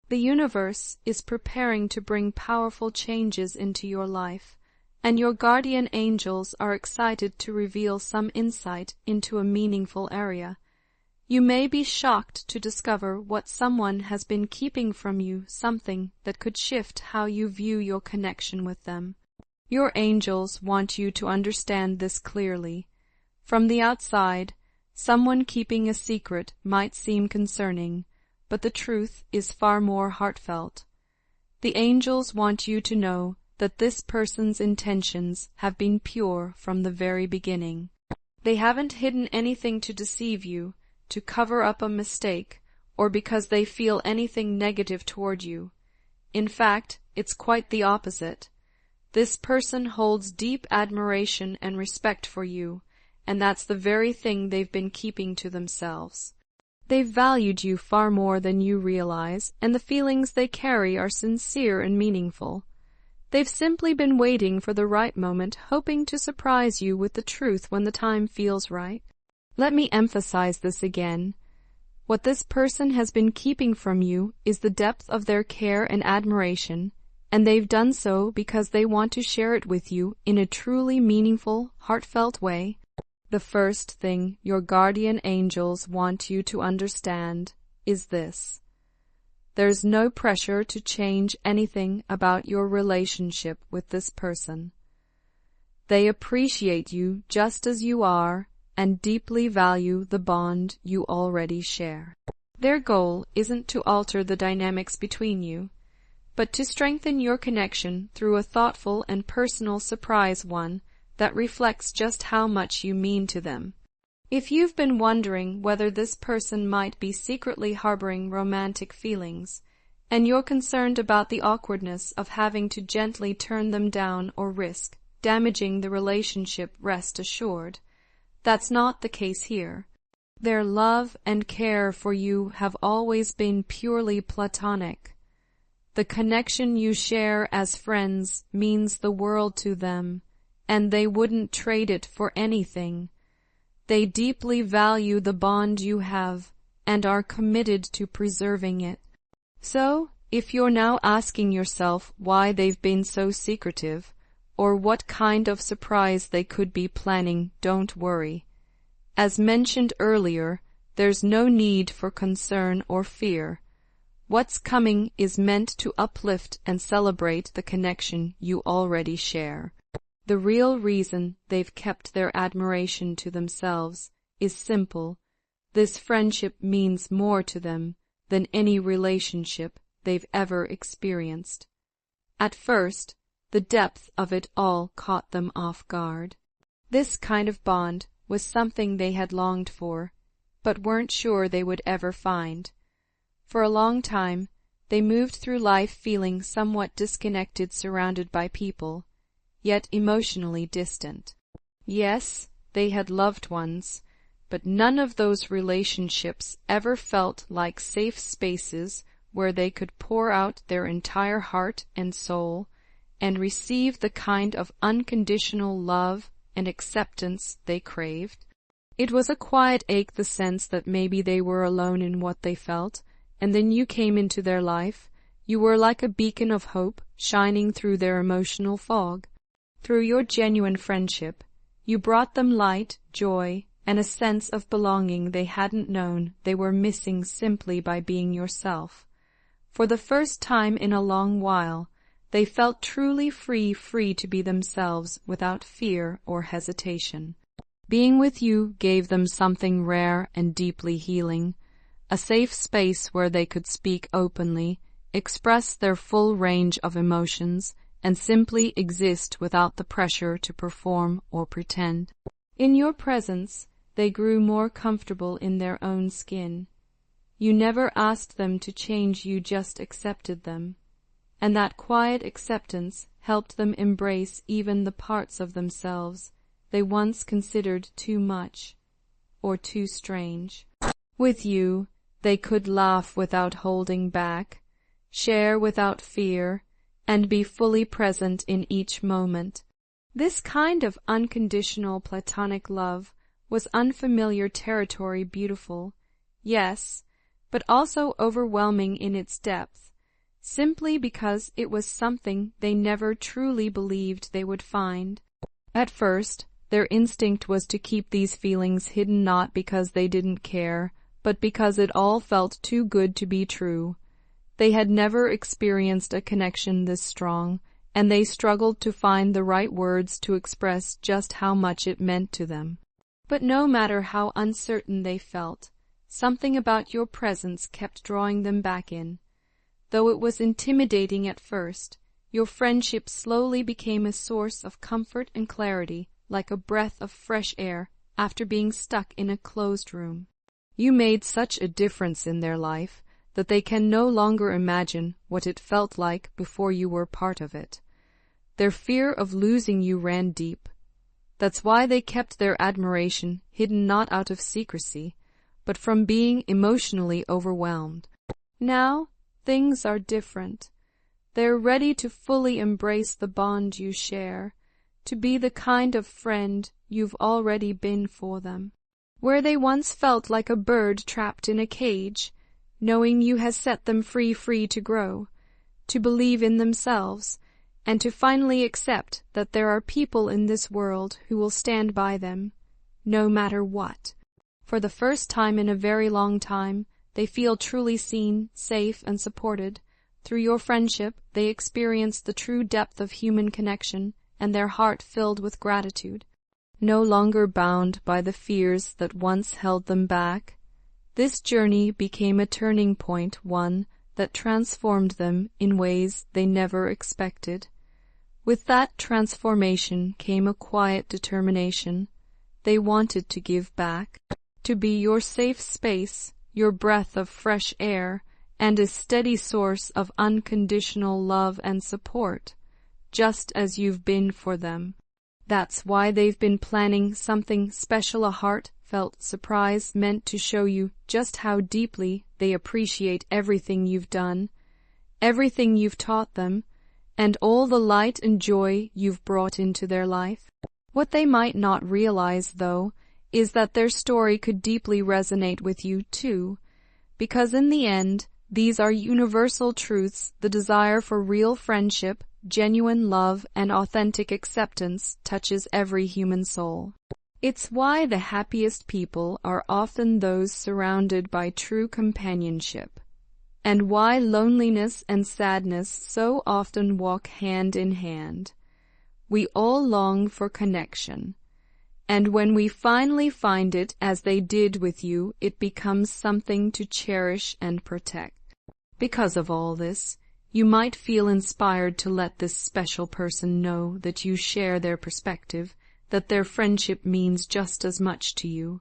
The universe is preparing to bring powerful changes into your life, and your guardian angels are excited to reveal some insight into a meaningful area. You may be shocked to discover what someone has been keeping from you, something that could shift how you view your connection with them. Your angels want you to understand this clearly. From the outside, someone keeping a secret might seem concerning, but the truth is far more heartfelt. The angels want you to know that this person's intentions have been pure from the very beginning. They haven't hidden anything to deceive you, to cover up a mistake, or because they feel anything negative toward you. In fact, it's quite the opposite. This person holds deep admiration and respect for you, and that's the very thing they've been keeping to themselves. They've valued you far more than you realize, and the feelings they carry are sincere and meaningful. They've simply been waiting for the right moment, hoping to surprise you with the truth when the time feels right. Let me emphasize this again. What this person has been keeping from you is the depth of their care and admiration, and they've done so because they want to share it with you in a truly meaningful, heartfelt way. The first thing your guardian angels want you to understand is this. There's no pressure to change anything about your relationship with this person. They appreciate you just as you are and deeply value the bond you already share. Their goal isn't to alter the dynamics between you, but to strengthen your connection through a thoughtful and personal surprise one that reflects just how much you mean to them. If you've been wondering whether this person might be secretly harboring romantic feelings, and you're concerned about the awkwardness of having to gently turn them down or risk damaging the relationship, rest assured, that's not the case here. Their love and care for you have always been purely platonic. The connection you share as friends means the world to them, and they wouldn't trade it for anything. They deeply value the bond you have and are committed to preserving it. So, if you're now asking yourself why they've been so secretive, or what kind of surprise they could be planning, don't worry. As mentioned earlier, there's no need for concern or fear. What's coming is meant to uplift and celebrate the connection you already share. The real reason they've kept their admiration to themselves is simple. This friendship means more to them than any relationship they've ever experienced. At first, the depth of it all caught them off guard. This kind of bond was something they had longed for, but weren't sure they would ever find. For a long time, they moved through life feeling somewhat disconnected, surrounded by people, yet emotionally distant. Yes, they had loved ones, but none of those relationships ever felt like safe spaces where they could pour out their entire heart and soul and receive the kind of unconditional love and acceptance they craved. It was a quiet ache, the sense that maybe they were alone in what they felt, and then you came into their life. You were like a beacon of hope shining through their emotional fog. Through your genuine friendship, you brought them light, joy, and a sense of belonging they hadn't known they were missing simply by being yourself. For the first time in a long while, they felt truly free to be themselves without fear or hesitation. Being with you gave them something rare and deeply healing, a safe space where they could speak openly, express their full range of emotions, and simply exist without the pressure to perform or pretend. In your presence, they grew more comfortable in their own skin. You never asked them to change, you just accepted them. And that quiet acceptance helped them embrace even the parts of themselves they once considered too much or too strange. With you, they could laugh without holding back, share without fear, and be fully present in each moment. This kind of unconditional platonic love was unfamiliar territory, beautiful, yes, but also overwhelming in its depth. simply because it was something they never truly believed they would find. At first, their instinct was to keep these feelings hidden, not because they didn't care, but because it all felt too good to be true. They had never experienced a connection this strong, and they struggled to find the right words to express just how much it meant to them. But no matter how uncertain they felt, something about your presence kept drawing them back in. Though it was intimidating at first, your friendship slowly became a source of comfort and clarity, like a breath of fresh air after being stuck in a closed room. You made such a difference in their life that they can no longer imagine what it felt like before you were part of it. Their fear of losing you ran deep. That's why they kept their admiration hidden, not out of secrecy, but from being emotionally overwhelmed. Now, things are different. They're ready to fully embrace the bond you share, to be the kind of friend you've already been for them. Where they once felt like a bird trapped in a cage, knowing you has set them free to grow, to believe in themselves, and to finally accept that there are people in this world who will stand by them, no matter what. For the first time in a very long time, they feel truly seen, safe, and supported. Through your friendship, they experience the true depth of human connection, and their heart filled with gratitude. No longer bound by the fears that once held them back, this journey became a turning point, one that transformed them in ways they never expected. With that transformation came a quiet determination. They wanted to give back, to be your safe space, your breath of fresh air, and a steady source of unconditional love and support, just as you've been for them. That's why they've been planning something special, a heartfelt surprise meant to show you just how deeply they appreciate everything you've done, everything you've taught them, and all the light and joy you've brought into their life. What they might not realize, though, is that their story could deeply resonate with you too, because in the end, these are universal truths. The desire for real friendship, genuine love, and authentic acceptance touches every human soul. It's why the happiest people are often those surrounded by true companionship, and why loneliness and sadness so often walk hand in hand. We all long for connection, and when we finally find it, as they did with you, it becomes something to cherish and protect. Because of all this, you might feel inspired to let this special person know that you share their perspective, that their friendship means just as much to you.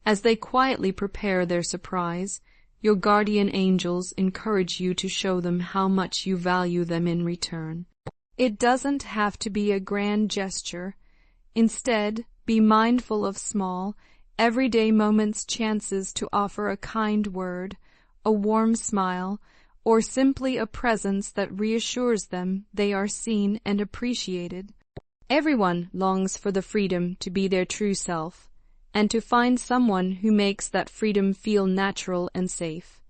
As they quietly prepare their surprise, your guardian angels encourage you to show them how much you value them in return. It doesn't have to be a grand gesture. Instead, be mindful of small, everyday moments, chances to offer a kind word, a warm smile, or simply a presence that reassures them they are seen and appreciated. Everyone longs for the freedom to be their true self, and to find someone who makes that freedom feel natural and safe.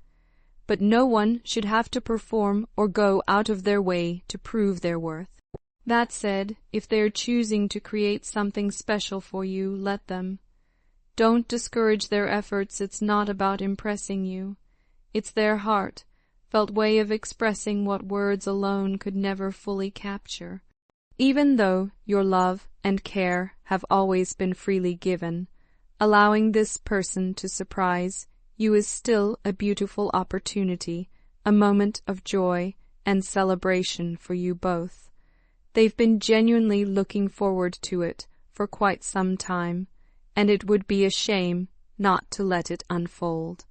But no one should have to perform or go out of their way to prove their worth. That said, if they're choosing to create something special for you, let them. Don't discourage their efforts. It's not about impressing you. It's their heartfelt way of expressing what words alone could never fully capture. Even though your love and care have always been freely given, allowing this person to surprise you is still a beautiful opportunity, a moment of joy and celebration for you both. They've been genuinely looking forward to it for quite some time, and it would be a shame not to let it unfold.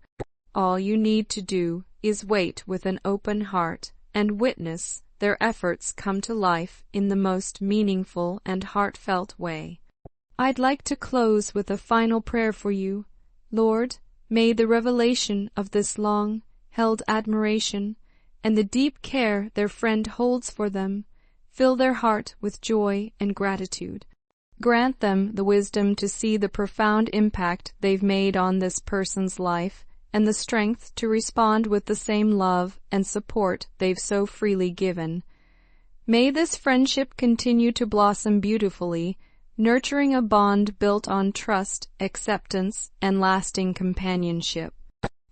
All you need to do is wait with an open heart and witness their efforts come to life in the most meaningful and heartfelt way. I'd like to close with a final prayer for you. Lord, may the revelation of this long-held admiration and the deep care their friend holds for them fill their heart with joy and gratitude. Grant them the wisdom to see the profound impact they've made on this person's life and the strength to respond with the same love and support they've so freely given. May this friendship continue to blossom beautifully, nurturing a bond built on trust, acceptance, and lasting companionship.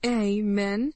Amen.